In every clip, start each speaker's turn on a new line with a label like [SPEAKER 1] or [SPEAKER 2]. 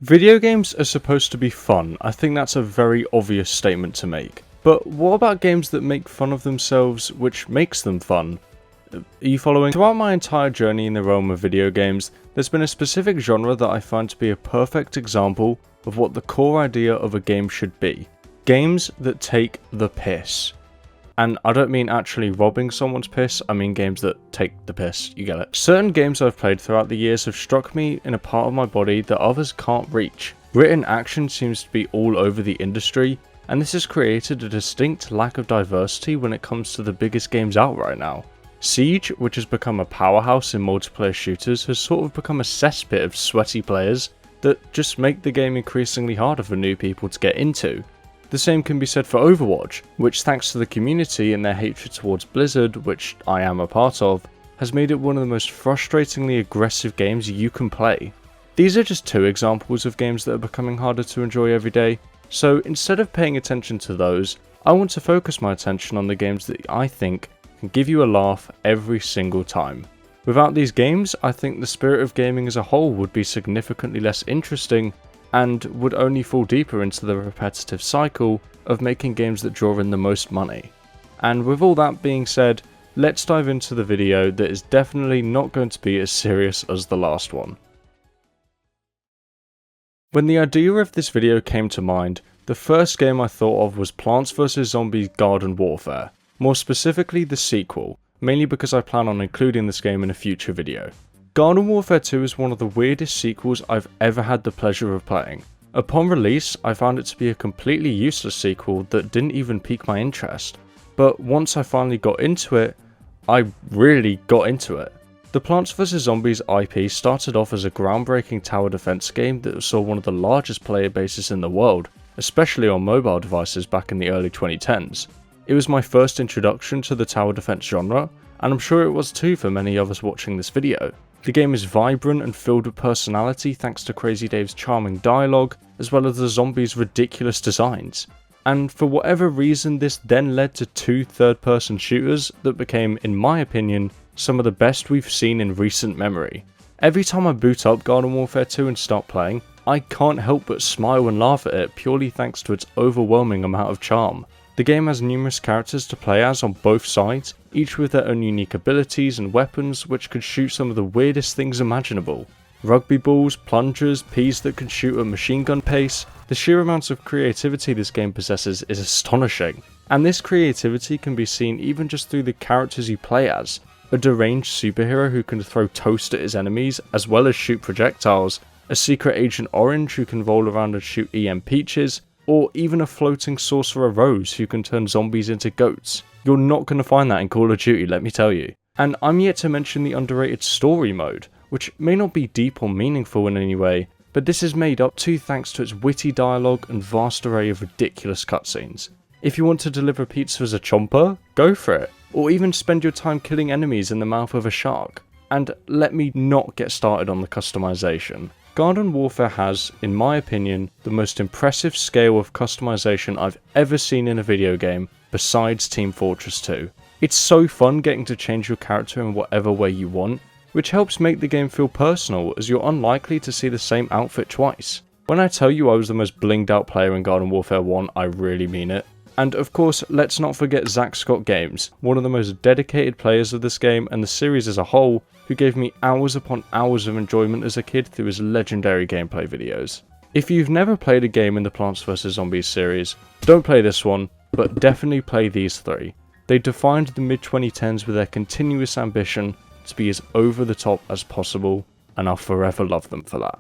[SPEAKER 1] Video games are supposed to be fun. I think that's a very obvious statement to make. But what about games that make fun of themselves, which makes them fun? Are you following? Throughout my entire journey in the realm of video games, there's been a specific genre that I find to be a perfect example of what the core idea of a game should be. Games that take the piss. And I don't mean actually robbing someone's piss, I mean games that take the piss, you get it. Certain games I've played throughout the years have struck me in a part of my body that others can't reach. Written action seems to be all over the industry, and this has created a distinct lack of diversity when it comes to the biggest games out right now. Siege, which has become a powerhouse in multiplayer shooters, has sort of become a cesspit of sweaty players that just make the game increasingly harder for new people to get into. The same can be said for Overwatch, which thanks to the community and their hatred towards Blizzard, which I am a part of, has made it one of the most frustratingly aggressive games you can play. These are just two examples of games that are becoming harder to enjoy every day, so instead of paying attention to those, I want to focus my attention on the games that I think can give you a laugh every single time. Without these games, I think the spirit of gaming as a whole would be significantly less interesting, and would only fall deeper into the repetitive cycle of making games that draw in the most money. And with all that being said, let's dive into the video that is definitely not going to be as serious as the last one. When the idea of this video came to mind, the first game I thought of was Plants vs Zombies Garden Warfare, more specifically the sequel, mainly because I plan on including this game in a future video. Garden Warfare 2 is one of the weirdest sequels I've ever had the pleasure of playing. Upon release, I found it to be a completely useless sequel that didn't even pique my interest, but once I finally got into it, I really got into it. The Plants vs Zombies IP started off as a groundbreaking tower defense game that saw one of the largest player bases in the world, especially on mobile devices back in the early 2010s. It was my first introduction to the tower defense genre, and I'm sure it was too for many of us watching this video. The game is vibrant and filled with personality thanks to Crazy Dave's charming dialogue, as well as the zombies' ridiculous designs. And for whatever reason, this then led to two third-person shooters that became, in my opinion, some of the best we've seen in recent memory. Every time I boot up Garden Warfare 2 and start playing, I can't help but smile and laugh at it purely thanks to its overwhelming amount of charm. The game has numerous characters to play as on both sides, each with their own unique abilities and weapons which could shoot some of the weirdest things imaginable. Rugby balls, plungers, peas that can shoot at machine gun pace. The sheer amount of creativity this game possesses is astonishing, and this creativity can be seen even just through the characters you play as. A deranged superhero who can throw toast at his enemies as well as shoot projectiles, a secret agent Orange who can roll around and shoot EM Peaches, or even a floating sorcerer Rose who can turn zombies into goats. You're not going to find that in Call of Duty, let me tell you. And I'm yet to mention the underrated story mode, which may not be deep or meaningful in any way, but this is made up too thanks to its witty dialogue and vast array of ridiculous cutscenes. If you want to deliver pizza as a chomper, go for it, or even spend your time killing enemies in the mouth of a shark. And let me not get started on the customization. Garden Warfare has, in my opinion, the most impressive scale of customization I've ever seen in a video game, besides Team Fortress 2. It's so fun getting to change your character in whatever way you want, which helps make the game feel personal as you're unlikely to see the same outfit twice. When I tell you I was the most blinged out player in Garden Warfare 1, I really mean it. And of course, let's not forget Zack Scott Games, one of the most dedicated players of this game and the series as a whole, who gave me hours upon hours of enjoyment as a kid through his legendary gameplay videos. If you've never played a game in the Plants vs Zombies series, don't play this one, but definitely play these three. They defined the mid-2010s with their continuous ambition to be as over the top as possible, and I'll forever love them for that.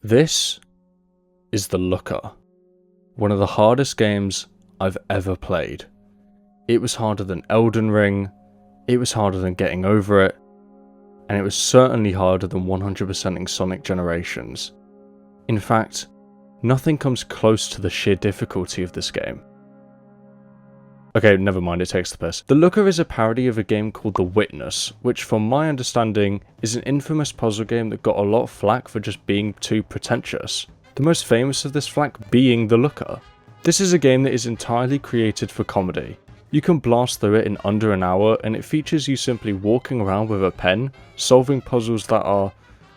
[SPEAKER 1] This is The Looker. One of the hardest games I've ever played. It was harder than Elden Ring, it was harder than Getting Over It, and it was certainly harder than 100%ing Sonic Generations. In fact, nothing comes close to the sheer difficulty of this game. Okay, never mind, it takes the piss. The Looker is a parody of a game called The Witness, which from my understanding is an infamous puzzle game that got a lot of flack for just being too pretentious. The most famous of this flack being The Looker. This is a game that is entirely created for comedy. You can blast through it in under an hour, and it features you simply walking around with a pen, solving puzzles that are,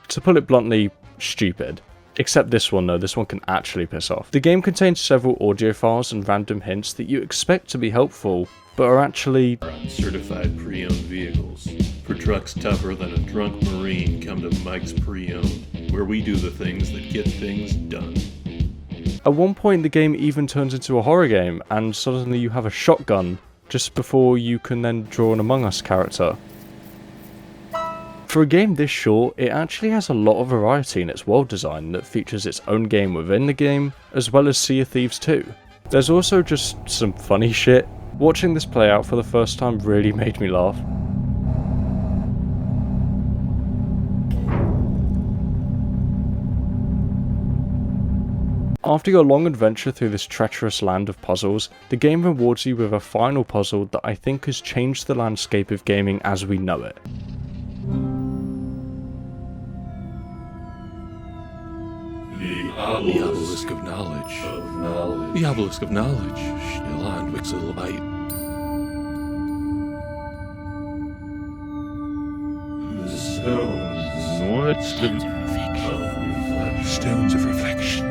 [SPEAKER 1] to put it bluntly, stupid. Except this one though, this one can actually piss off. The game contains several audio files and random hints that you expect to be helpful, but are actually
[SPEAKER 2] certified pre-owned vehicles. For trucks tougher than a drunk Marine, come to Mike's Pre-Owned, where we do the things that get things done.
[SPEAKER 1] At one point the game even turns into a horror game, and suddenly you have a shotgun just before you can then draw an Among Us character. For a game this short, it actually has a lot of variety in its world design that features its own game within the game, as well as Sea of Thieves 2. There's also just some funny shit. Watching this play out for the first time really made me laugh. After your long adventure through this treacherous land of puzzles, the game rewards you with a final puzzle that I think has changed the landscape of gaming as we know it.
[SPEAKER 2] The obelisk of knowledge. The obelisk of knowledge. Still on Wixelbite. The stones. What's the stones of reflection?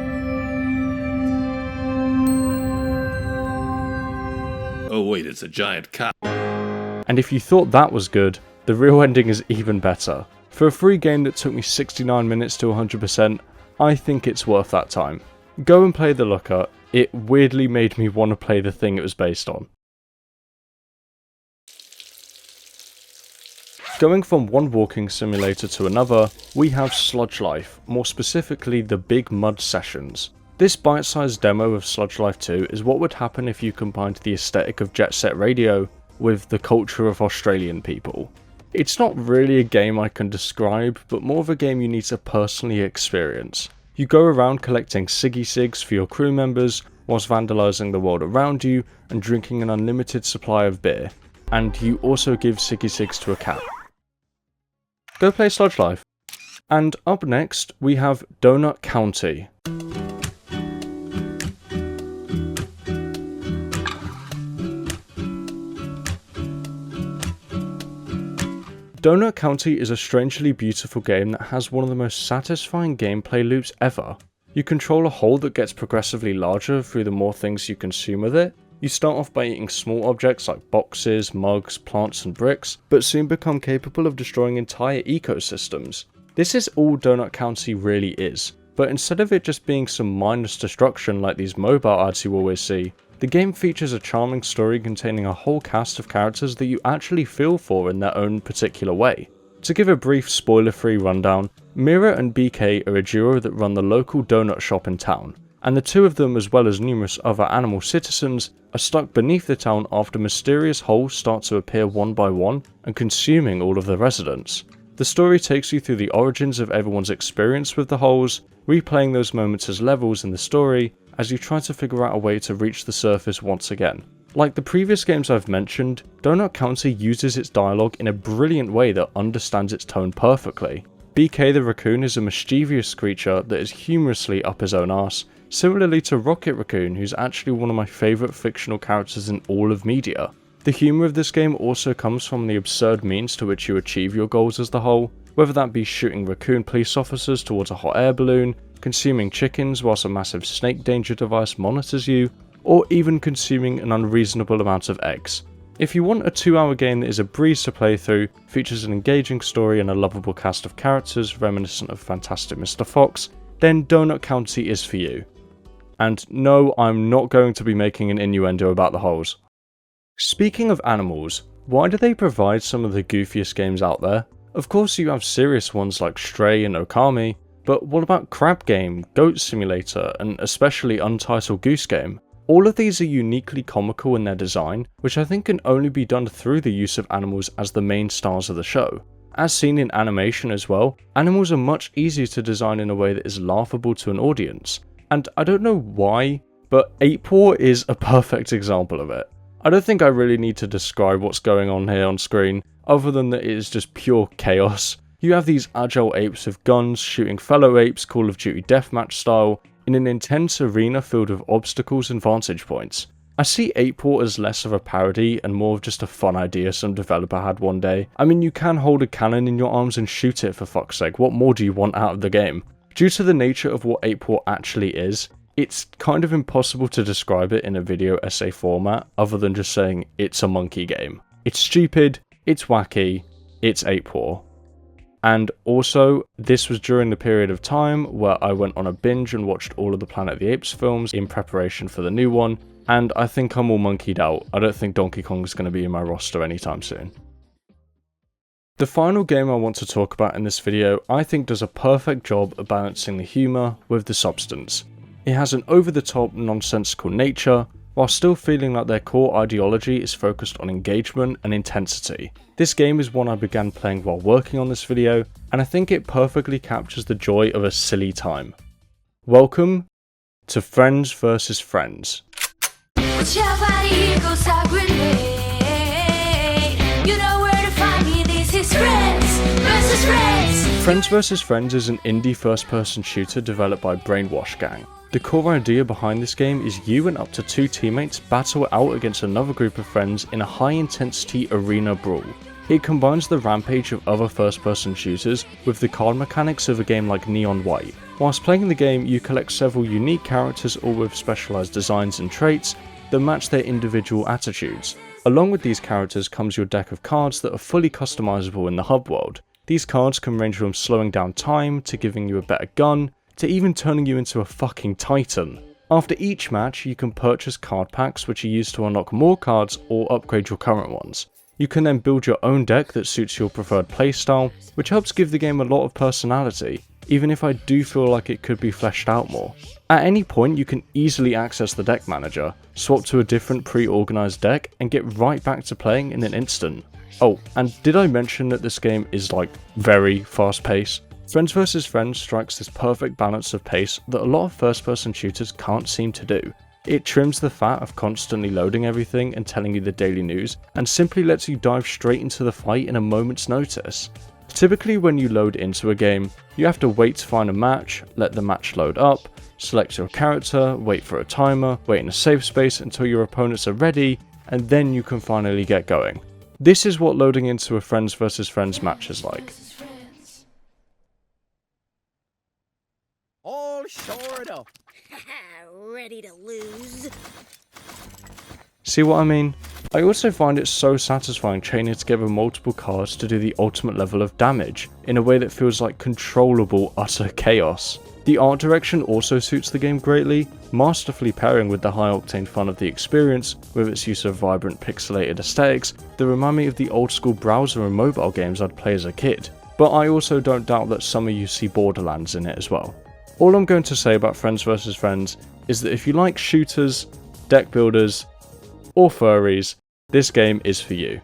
[SPEAKER 2] Oh wait, it's a giant cop.
[SPEAKER 1] And if you thought that was good, the real ending is even better. For a free game that took me 69 minutes to 100%, I think it's worth that time. Go and play the Looker, it weirdly made me want to play the thing it was based on. Going from one walking simulator to another, we have Sludge Life, more specifically the Big Mud Sessions. This bite-sized demo of Sludge Life 2 is what would happen if you combined the aesthetic of Jet Set Radio with the culture of Australian people. It's not really a game I can describe, but more of a game you need to personally experience. You go around collecting Siggy Sigs for your crew members, whilst vandalising the world around you and drinking an unlimited supply of beer. And you also give Siggy Sigs to a cat. Go play Sludge Life. And up next, we have Donut County. Donut County is a strangely beautiful game that has one of the most satisfying gameplay loops ever. You control a hole that gets progressively larger through the more things you consume with it. You start off by eating small objects like boxes, mugs, plants and bricks, but soon become capable of destroying entire ecosystems. This is all Donut County really is, but instead of it just being some mindless destruction like these mobile ads you always see, the game features a charming story containing a whole cast of characters that you actually feel for in their own particular way. To give a brief spoiler-free rundown, Mira and BK are a duo that run the local donut shop in town, and the two of them, as well as numerous other animal citizens, are stuck beneath the town after mysterious holes start to appear one by one and consuming all of the residents. The story takes you through the origins of everyone's experience with the holes, replaying those moments as levels in the story, as you try to figure out a way to reach the surface once again. Like the previous games I've mentioned, Donut County uses its dialogue in a brilliant way that understands its tone perfectly. BK the raccoon is a mischievous creature that is humorously up his own arse, similarly to Rocket Raccoon, who's actually one of my favourite fictional characters in all of media. The humour of this game also comes from the absurd means to which you achieve your goals as the whole, whether that be shooting raccoon police officers towards a hot air balloon, consuming chickens whilst a massive snake danger device monitors you, or even consuming an unreasonable amount of eggs. If you want a 2-hour game that is a breeze to play through, features an engaging story and a lovable cast of characters reminiscent of Fantastic Mr. Fox, then Donut County is for you. And no, I'm not going to be making an innuendo about the holes. Speaking of animals, why do they provide some of the goofiest games out there? Of course you have serious ones like Stray and Okami, but what about Crab Game, Goat Simulator, and especially Untitled Goose Game? All of these are uniquely comical in their design, which I think can only be done through the use of animals as the main stars of the show. As seen in animation as well, animals are much easier to design in a way that is laughable to an audience. And I don't know why, but Apewar is a perfect example of it. I don't think I really need to describe what's going on here on screen, other than that it is just pure chaos. You have these agile apes with guns shooting fellow apes Call of Duty Deathmatch style in an intense arena filled with obstacles and vantage points. I see Apewar as less of a parody and more of just a fun idea some developer had one day. I mean, you can hold a cannon in your arms and shoot it for fuck's sake, what more do you want out of the game? Due to the nature of what Apewar actually is, it's kind of impossible to describe it in a video essay format other than just saying it's a monkey game. It's stupid, it's wacky, it's Apewar. And also, this was during the period of time where I went on a binge and watched all of the Planet of the Apes films in preparation for the new one, and I think I'm all monkeyed out. I don't think Donkey Kong is going to be in my roster anytime soon. The final game I want to talk about in this video I think does a perfect job of balancing the humour with the substance. It has an over-the-top, nonsensical nature, while still feeling like their core ideology is focused on engagement and intensity. This game is one I began playing while working on this video, and I think it perfectly captures the joy of a silly time. Welcome to Friends vs. Friends. Friends vs. Friends is an indie first-person shooter developed by Brainwash Gang. The core idea behind this game is you and up to 2 teammates battle out against another group of friends in a high-intensity arena brawl. It combines the rampage of other first-person shooters with the card mechanics of a game like Neon White. Whilst playing the game, you collect several unique characters all with specialised designs and traits that match their individual attitudes. Along with these characters comes your deck of cards that are fully customizable in the hub world. These cards can range from slowing down time to giving you a better gun, to even turning you into a fucking titan. After each match, you can purchase card packs which are used to unlock more cards or upgrade your current ones. You can then build your own deck that suits your preferred playstyle, which helps give the game a lot of personality, even if I do feel like it could be fleshed out more. At any point, you can easily access the deck manager, swap to a different pre-organised deck, and get right back to playing in an instant. Oh, and did I mention that this game is like very fast paced? Friends vs. Friends strikes this perfect balance of pace that a lot of first-person shooters can't seem to do. It trims the fat of constantly loading everything and telling you the daily news, and simply lets you dive straight into the fight in a moment's notice. Typically when you load into a game, you have to wait to find a match, let the match load up, select your character, wait for a timer, wait in a safe space until your opponents are ready, and then you can finally get going. This is what loading into a Friends vs. Friends match is like.
[SPEAKER 3] All shored up.
[SPEAKER 4] Ready to lose.
[SPEAKER 1] See what I mean? I also find it so satisfying chaining together multiple cards to do the ultimate level of damage, in a way that feels like controllable utter chaos. The art direction also suits the game greatly, masterfully pairing with the high-octane fun of the experience, with its use of vibrant pixelated aesthetics that remind me of the old-school browser and mobile games I'd play as a kid. But I also don't doubt that some of you see Borderlands in it as well. All I'm going to say about Friends vs. Friends is that if you like shooters, deck builders, or furries, this game is for you.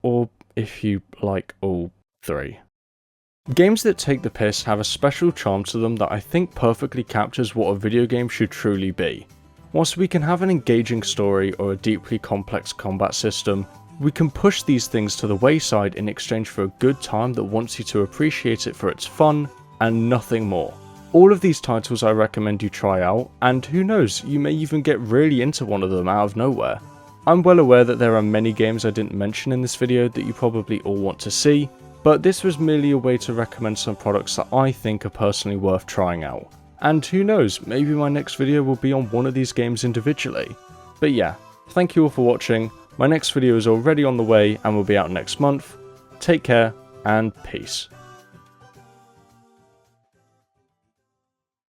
[SPEAKER 1] Or if you like all three. Games that take the piss have a special charm to them that I think perfectly captures what a video game should truly be. Whilst we can have an engaging story or a deeply complex combat system, we can push these things to the wayside in exchange for a good time that wants you to appreciate it for its fun, and nothing more. All of these titles I recommend you try out, and who knows, you may even get really into one of them out of nowhere. I'm well aware that there are many games I didn't mention in this video that you probably all want to see, but this was merely a way to recommend some products that I think are personally worth trying out. And who knows, maybe my next video will be on one of these games individually. But yeah, thank you all for watching, my next video is already on the way and will be out next month. Take care, and peace.